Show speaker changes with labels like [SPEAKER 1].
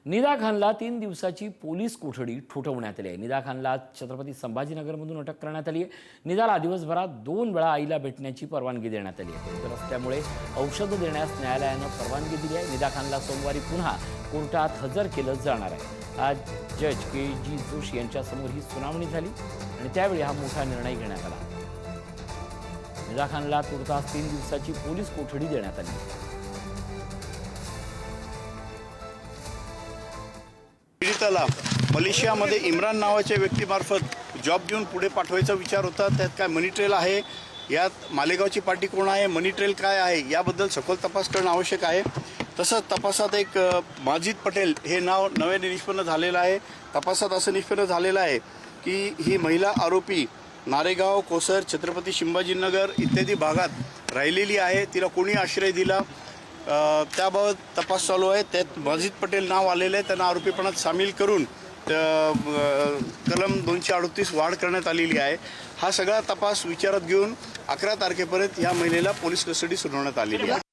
[SPEAKER 1] निदा खानला 3 दिवसाची पोलीस कोठडी ठोठावण्यात आली आहे। निदा खानला छत्रपती संभाजीनगरमधून अटक करण्यात आली आहे। निदाला दिवसभरात 2 वेळा आईला भेटण्याची परवानगी देण्यात आली आहे। तर रस्त्यामुळे औषध देण्यास न्यायालयाने परवानगी दिली आहे। निदा खानला सोमवारी पुन्हा कोर्टात हजर केलं जाणार आहे। आज जज के.जी. जोशी यांच्यासमोर ही सुनावणी झाली आणि त्यावेळी हा मोठा निर्णय घेण्यात आला। निदा खानला तुर्तास 3 दिवसाची पोलीस कोठडी देण्यात आली।
[SPEAKER 2] पीडिताला मलेशियामध्ये इम्रान नावाच्या व्यक्तीमार्फत जॉब देऊन पुढे पाठवायचा विचार होता। त्यात काय मनी ट्रेल आहे, यात मालेगावची पार्टी कोण आहे, मनी ट्रेल काय आहे याबद्दल सखोल तपास करणं आवश्यक आहे। तसंच तपासात एक माजिद पटेल हे नाव नव्याने निष्पन्न झालेलं आहे। तपासात असं निष्पन्न झालेलं आहे की ही महिला आरोपी नारेगाव, कोसर, छत्रपती संभाजीनगर इत्यादी भागात राहिलेली आहे। तिला कोणी आश्रय दिला त्याबाबत तपास चालू आहे। त्यात माजिद पटेल नाव आलेलं आहे, त्यांना आरोपीपणात सामील करून कलम 238 वाढ करण्यात आलेली आहे। हा सगळा तपास विचारात घेऊन 11 तारखेपर्यंत या महिलेला पोलीस कस्टडी सुनावण्यात आलेली आहे।